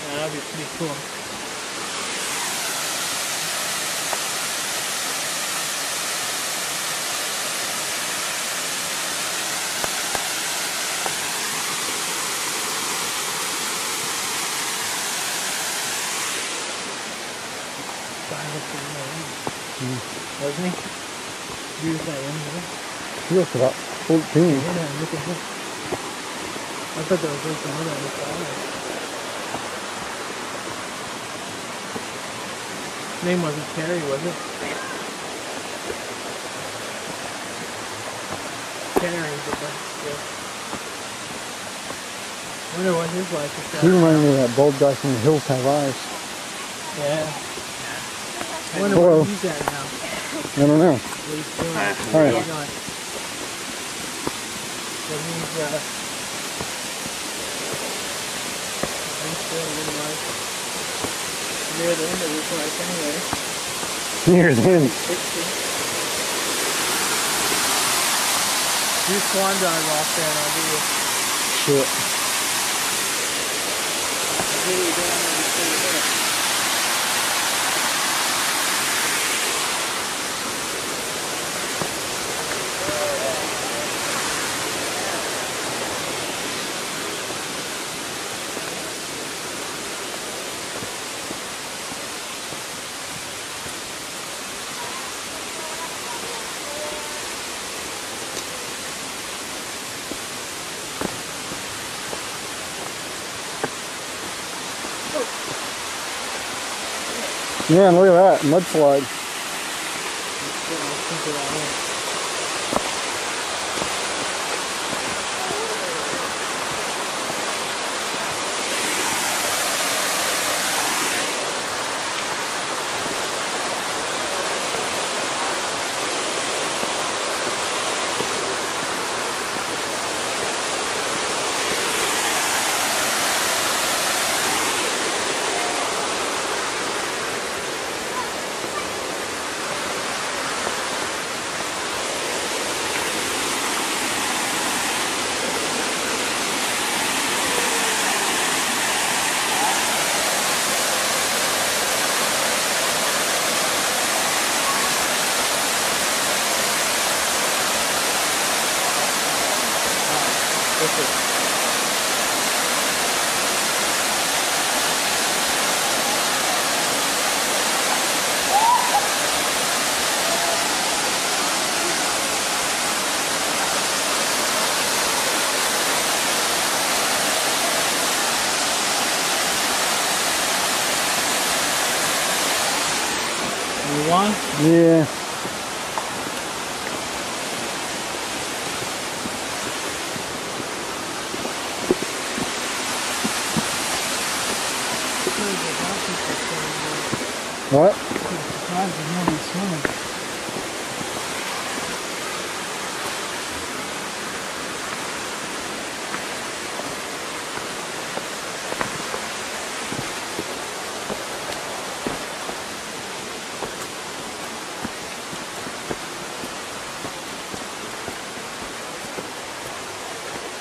Yeah, that'd be pretty cool. Wasn't he? Use that in there. He looked about 14. Look at this. I thought that was just another one. Name wasn't Terry, was it? Terry, but yeah. I wonder what his life is like. He reminded me of that bald guy from The Hills Have Eyes. Yeah. I wonder Hello. where he's at now. I don't know. What he's doing. All right. He's not. But he's still a little like near the end of his life anyway. Near the end. 60. You swan dive off there and I'll do it. Shit. I'll do it down there before you hit it. Man, look at that mudslide. You want? Yeah. What? Surprised there's nobody swimming.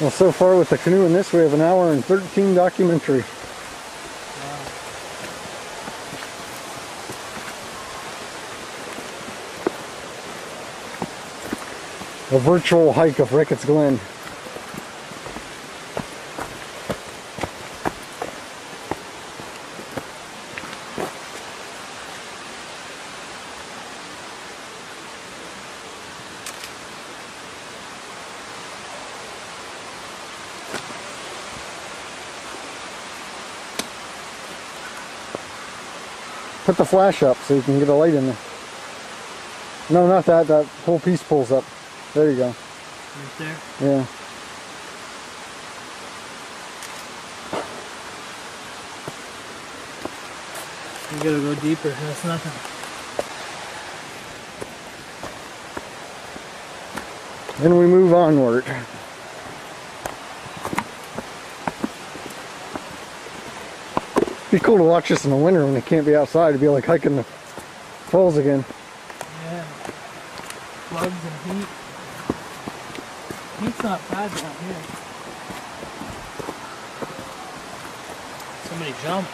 Well, so far with the canoe in this, we have an hour and 13 documentary. A virtual hike of Rickett's Glen. Put the flash up so you can get a light in there. No, not that. That whole piece pulls up. There you go. Right there? Yeah. You gotta go deeper. That's nothing. Then we move onward. It'd be cool to watch this in the winter when they can't be outside. It'd be like hiking the falls again. Yeah. Floods and heat. Heat's not bad down here. Somebody jump.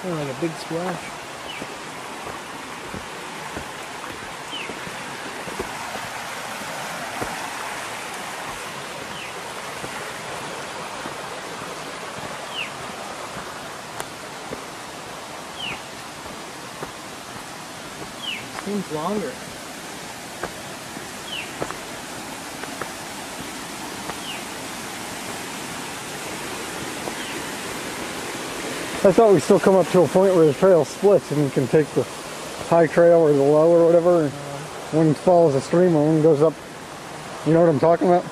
Like a big splash. Seems longer. I thought we still come up to a point where the trail splits and you can take the high trail or the low or whatever. And one follows a stream and one goes up. You know what I'm talking about?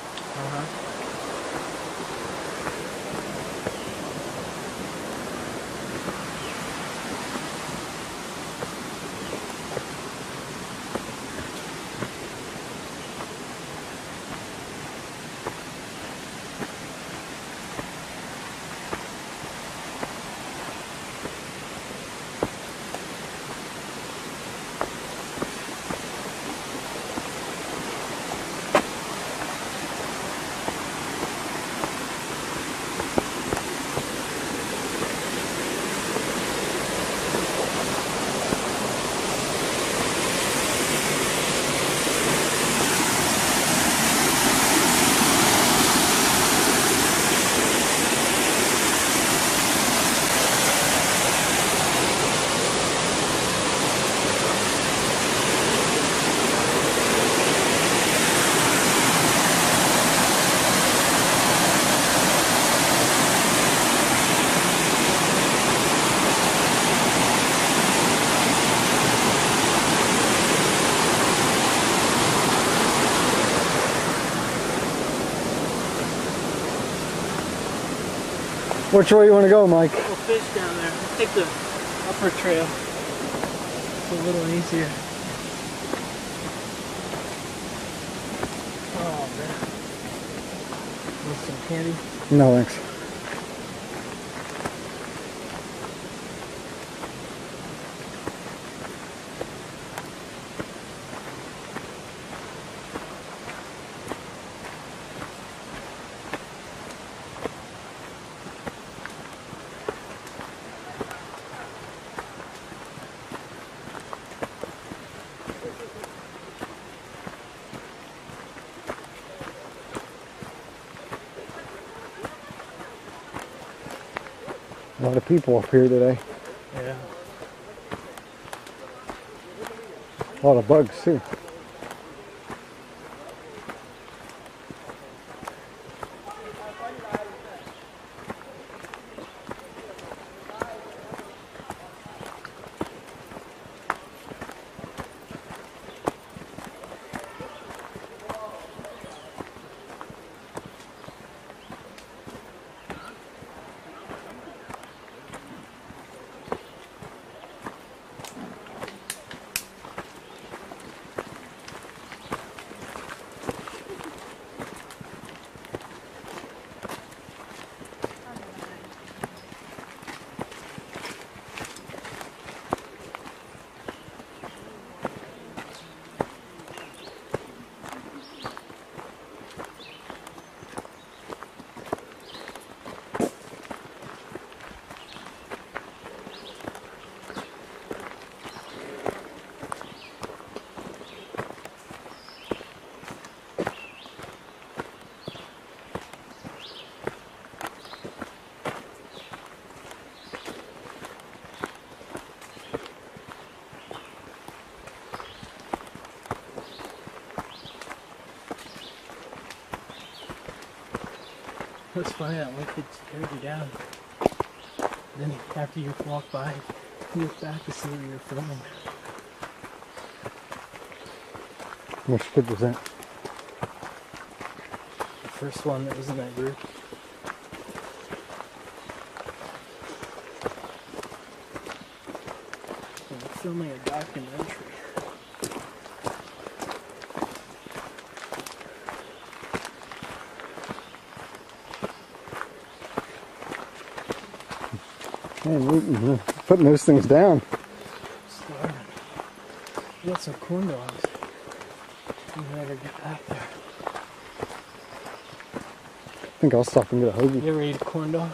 Which way you want to go, Mike? We'll fish down there. We'll take the upper trail. It's a little easier. Oh man. Want some candy? No, thanks. A lot of people up here today. Yeah. A lot of bugs too. It's funny that one could carry you down. Then after you walk by, you look back to see where you're filming. Which kid was that? The first one that was in that group. So we're filming a documentary. Man, we're putting those things down. Starving. We got some corn dogs. We never get back there. I think I'll stop and get a hoagie. You ever eat a corn dog?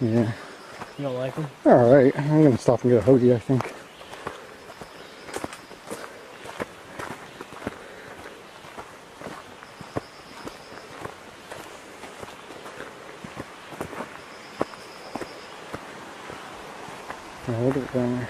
Yeah. You don't like them? Alright, I'm gonna stop and get a hoagie, I think. Yeah, look at it down there.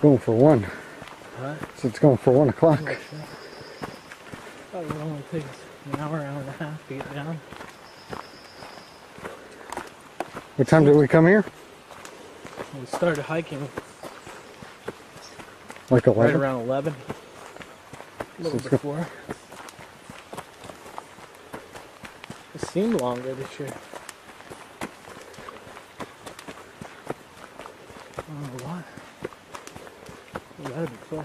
Going for 1. Huh? So it's going for 1 o'clock. Oh, it would only take us an hour, hour and a half to get down. What time did we come here? We started hiking Like 11? right around 11. A little So before. It seemed longer this year. I don't know why. We gotta be close.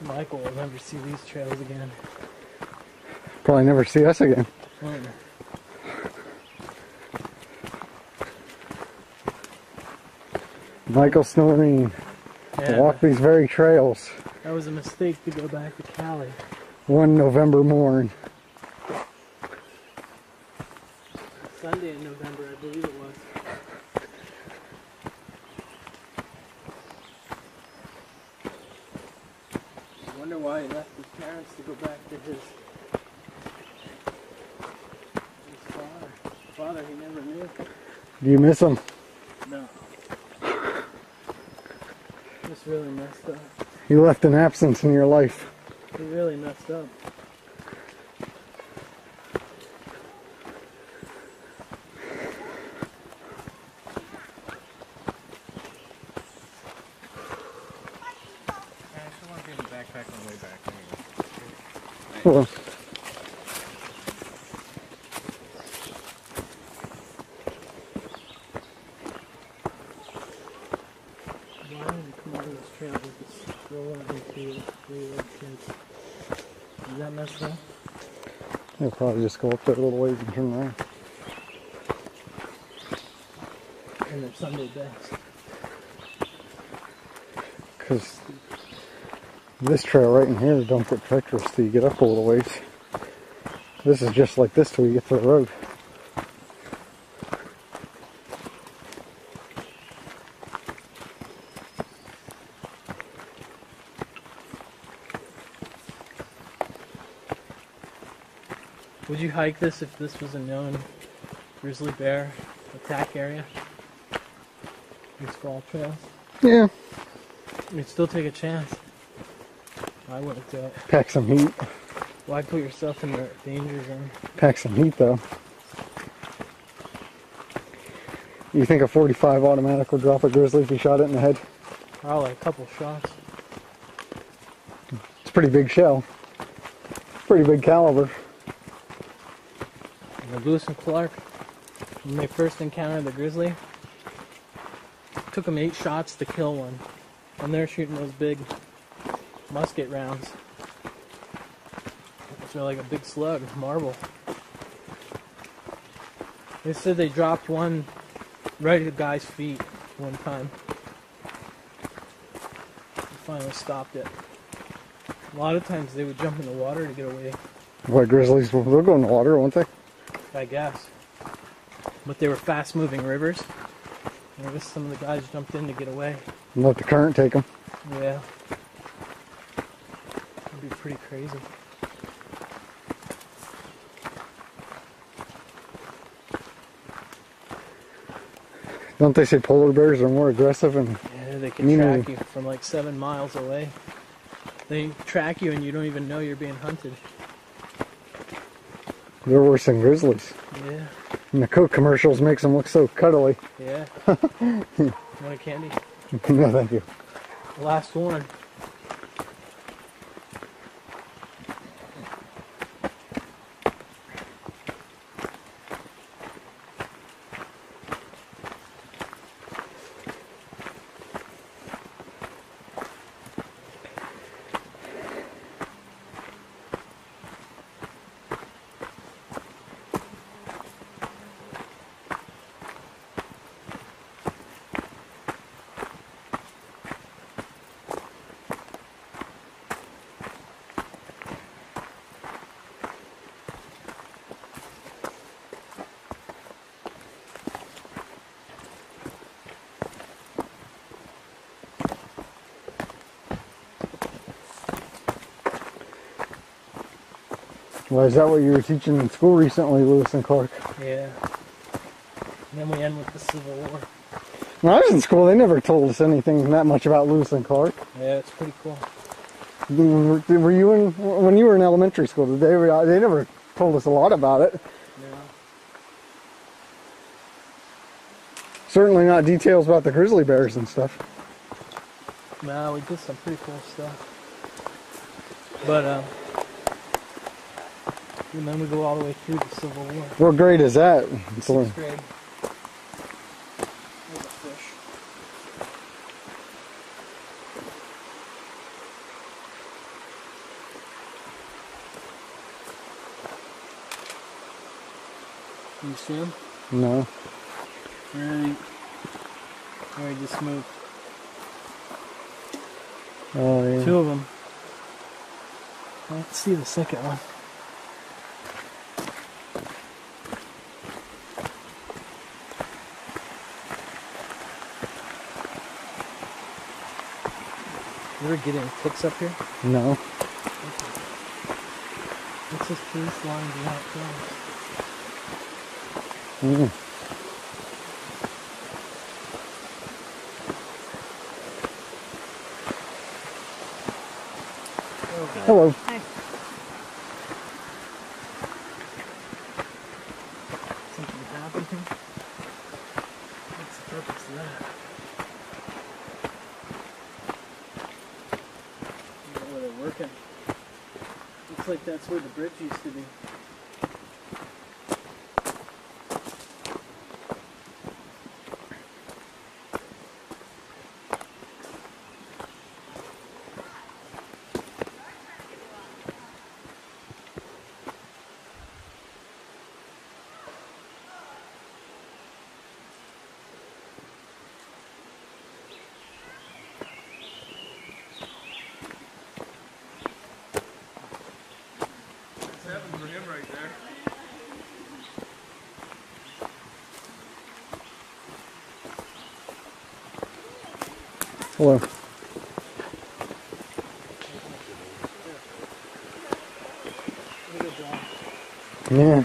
Michael will never see these trails again. Probably never see us again. Michael Snoreen Yeah, walk these very trails that was a mistake to go back to Cali. one November morn. Sunday in November, I believe it was. I wonder why he left his parents to go back to his father. Father he never knew. Do you miss him? No. Just really messed up. He left an absence in your life. He really messed up. Well, Why did you come out of this trail with this roll out into three-leg kids? Is that messed up? he'll probably just go up there a little ways and turn around. And their Sunday best. Because this trail right in here don't get treacherous till you get up a little ways. This is just like this till you get to the road. Would you hike this if this was a known grizzly bear attack area? These fall trails? Yeah. You'd still take a chance. I wouldn't do it. Pack some heat. Why put yourself in the danger zone? Pack some heat though. You think a 45 automatic would drop a grizzly if you shot it in the head? Probably a couple shots. It's a pretty big shell. Pretty big caliber. And Lewis and Clark, when they first encountered the grizzly, it took them 8 shots to kill one. And they're shooting those big musket rounds. It's really like a big slug, marble. They said they dropped one right at a guy's feet one time. They finally stopped it. A lot of times they would jump in the water to get away, What, grizzlies, they'll go in the water, won't they? I guess. But they were fast-moving rivers. And I guess some of the guys jumped in to get away. And let the current take them. Yeah. It'd be pretty crazy. Don't they say polar bears are more aggressive and Yeah, they can track you from like 7 miles away. They track you and you don't even know you're being hunted. they're worse than grizzlies? Yeah. And the Coke commercials makes them look so cuddly. Yeah. Want a candy? No, thank you. Last one. Well, is that what you were teaching in school recently, Lewis and Clark? Yeah. And then we end with the Civil War. When I was in school, they never told us anything that much about Lewis and Clark. Yeah, it's pretty cool. Were you in, when you were in elementary school, they never told us a lot about it. Yeah. Certainly not details about the grizzly bears and stuff. No, we did some pretty cool stuff. But, and then we go all the way through the Civil War. What grade is that? 6th grade. There's a fish. You see him? No. Right. Alright, just moved. Oh, yeah. 2 of them. Let's see the second one. You ever get any ticks up here? No. It's just police lines and not close. Mm. Hello. Hi. Something happened here? What's the purpose of that? I don't know where they're working. Looks like that's where the bridge used to be. Hello. Yeah.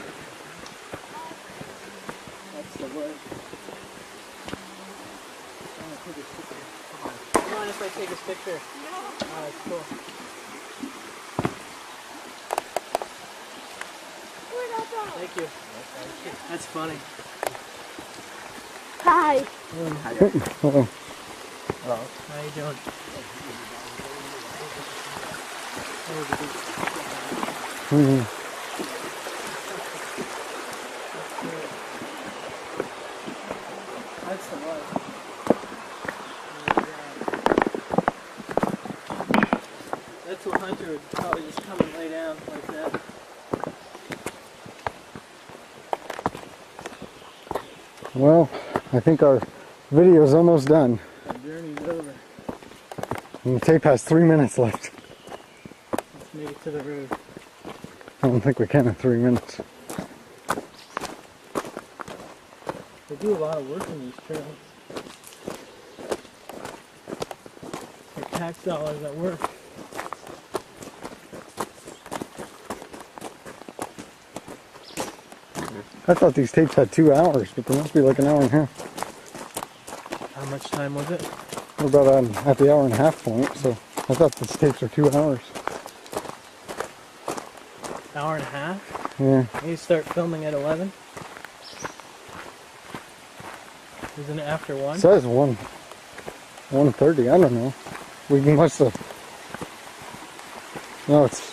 That's the way. Come on, if I take his picture. Alright, cool. Thank you. That's funny. Hi. Hello. Hello. How you doing? Mm-hmm. That's the one. That's what Hunter would probably just come and lay down like that. Well, I think our video's almost done. Our journey's over. And the tape has 3 minutes left. Let's make it to the road. I don't think we can in 3 minutes. They do a lot of work in these trails. They're tax dollars at work. I thought these tapes had 2 hours, but they must be like an hour and a half. How much time was it? We're about at the hour and a half point, so I thought these tapes are 2 hours. Hour and a half? Yeah. You start filming at 11? Isn't it after 1? It says 1:30, I don't know. We must have... No, it's